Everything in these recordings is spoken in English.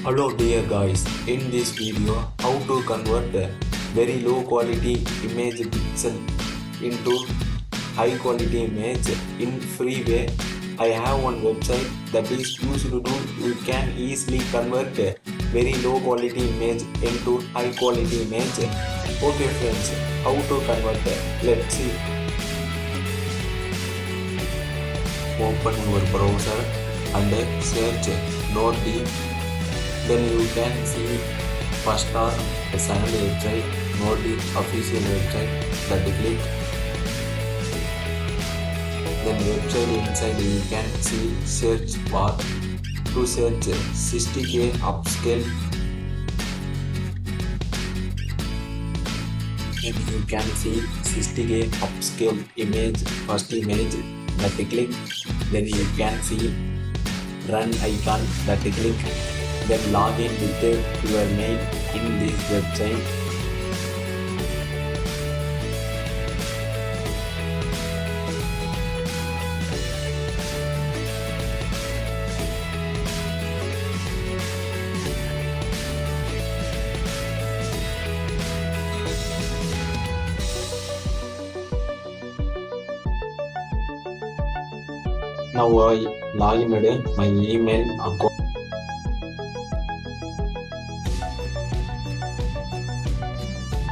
Hello dear guys, in this video how to convert a very low quality image pixel into high quality image in free way. I have one website that is used to do. You can easily convert a very low quality image into high quality image. Okay friends, how to convert it? Let's see. Open your browser and search Nordy. Then you can see first or the second website, Nordy official website, that click. Then website inside you can see search bar to search 60K upscale. Then you can see 60K upscale image, first image, that click. Then you can see run icon, that click. Then log in with your mail in this website. Now I log in with my email account.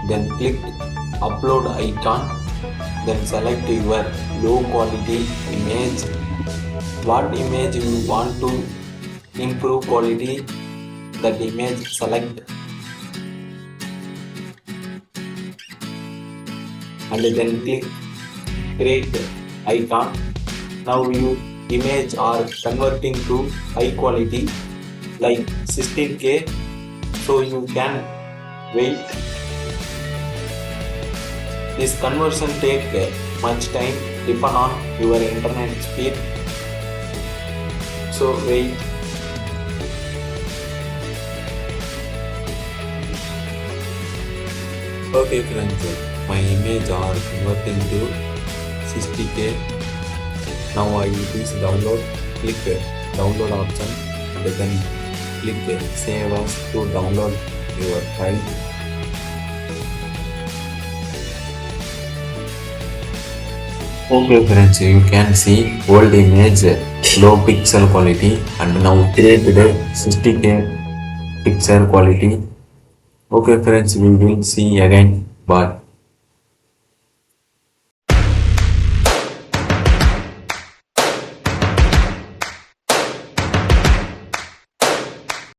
Then click upload icon. Then select your low quality image. What image you want to improve quality, that image select. And then click create icon. Now your image are converting to high quality like 16K, so you can wait. This conversion take much time depend on your internet speed, so wait. Okay friends, my image are converting to 60K. Now I use download. Click download option and then click save as to download your file. Okay friends, you can see old image low pixel quality and now created 60K pixel quality. Okay friends, we will see again. Bye.